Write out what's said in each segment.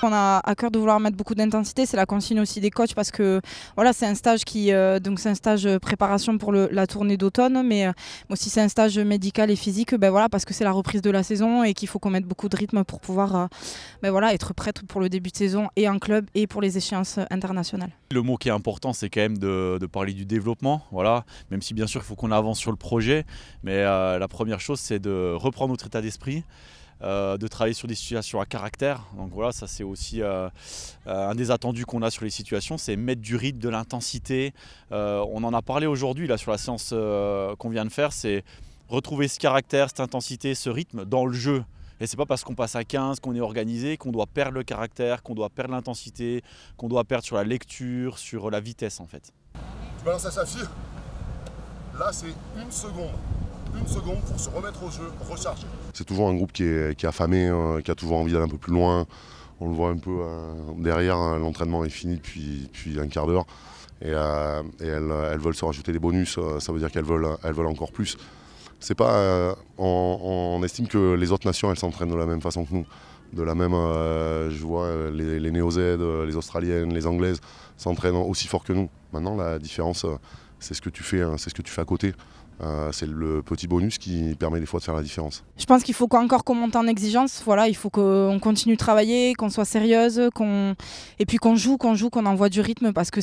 On a à cœur de vouloir mettre beaucoup d'intensité, c'est la consigne aussi des coachs parce que voilà, c'est un stage donc c'est un stage préparation pour la tournée d'automne, mais aussi c'est un stage médical et physique, voilà, parce que c'est la reprise de la saison et qu'il faut qu'on mette beaucoup de rythme pour pouvoir voilà, être prête pour le début de saison et en club et pour les échéances internationales. Le mot qui est important, c'est quand même de parler du développement, voilà. Même si bien sûr il faut qu'on avance sur le projet, mais la première chose c'est de reprendre notre état d'esprit. De travailler sur des situations à caractère. Donc voilà, ça c'est aussi un des attendus qu'on a sur les situations, c'est mettre du rythme, de l'intensité. On en a parlé aujourd'hui là sur la séance qu'on vient de faire, c'est retrouver ce caractère, cette intensité, ce rythme dans le jeu. Et c'est pas parce qu'on passe à 15, qu'on est organisé, qu'on doit perdre le caractère, qu'on doit perdre l'intensité, qu'on doit perdre sur la lecture, sur la vitesse en fait. Tu balances à Saphir, là c'est une seconde. Une seconde pour se remettre au jeu, recharger. C'est toujours un groupe qui est affamé, qui a toujours envie d'aller un peu plus loin. On le voit un peu derrière, l'entraînement est fini depuis un quart d'heure. Et elles veulent se rajouter des bonus, ça veut dire qu'elles veulent encore plus. C'est pas, on estime que les autres nations elles s'entraînent de la même façon que nous. De la même, je vois les Néo-Z, les Australiennes, les Anglaises s'entraînent aussi fort que nous. Maintenant la différence c'est ce que tu fais, c'est ce que tu fais à côté. C'est le petit bonus qui permet des fois de faire la différence. Je pense qu'il faut encore qu'on monte en exigence. Voilà, il faut qu'on continue de travailler, qu'on soit sérieuse, et puis qu'on joue, qu'on envoie du rythme parce que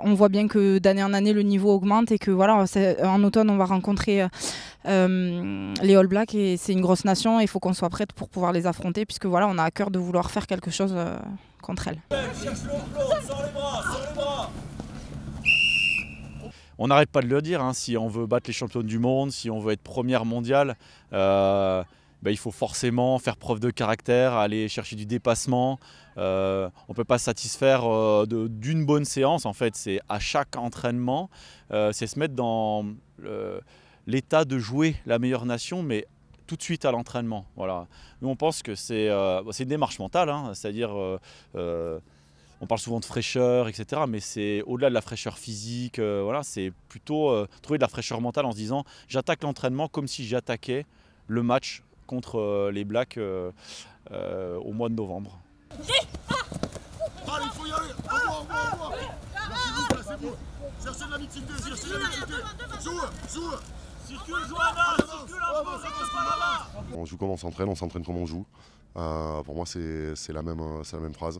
on voit bien que d'année en année le niveau augmente et que voilà, en automne on va rencontrer les All Blacks et c'est une grosse nation. Il faut qu'on soit prête pour pouvoir les affronter puisque voilà, on a à cœur de vouloir faire quelque chose contre elles. On n'arrête pas de le dire, hein, si on veut battre les championnes du monde, si on veut être première mondiale, il faut forcément faire preuve de caractère, aller chercher du dépassement. On ne peut pas se satisfaire d'une bonne séance, en fait, c'est à chaque entraînement, c'est se mettre dans l'état de jouer la meilleure nation, mais tout de suite à l'entraînement. Voilà. Nous on pense que c'est une démarche mentale, hein, c'est-à-dire on parle souvent de fraîcheur, etc. Mais c'est au-delà de la fraîcheur physique, voilà, c'est plutôt trouver de la fraîcheur mentale en se disant j'attaque l'entraînement comme si j'attaquais le match contre les Blacks au mois de novembre. Allez, il faut y aller. Au revoir. Merci, c'est bon. Cherchez de la mixité, cherchez de la mixité. Joue. Circule, Johanna, circule un peu, ça passe pas là. On joue comme on s'entraîne comme on joue. Pour moi, c'est la même phrase.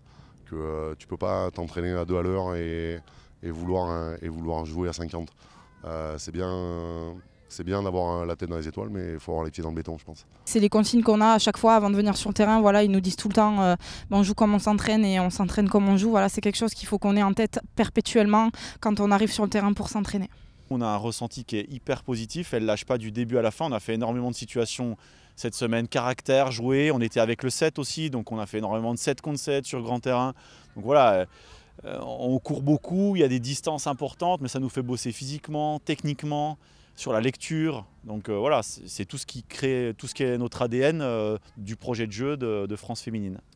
Que tu peux pas t'entraîner à 2 à l'heure et vouloir jouer à 50. C'est bien d'avoir la tête dans les étoiles, mais il faut avoir les pieds dans le béton, je pense. C'est les consignes qu'on a à chaque fois avant de venir sur le terrain. Voilà, ils nous disent tout le temps on joue comme on s'entraîne et on s'entraîne comme on joue. Voilà, c'est quelque chose qu'il faut qu'on ait en tête perpétuellement quand on arrive sur le terrain pour s'entraîner. On a un ressenti qui est hyper positif, elle ne lâche pas du début à la fin. On a fait énormément de situations cette semaine, caractère, jouer. On était avec le 7 aussi, donc on a fait énormément de 7 contre 7 sur grand terrain. Donc voilà, on court beaucoup, il y a des distances importantes, mais ça nous fait bosser physiquement, techniquement, sur la lecture. Donc voilà, c'est tout ce qui crée, tout ce qui est notre ADN du projet de jeu de France féminine.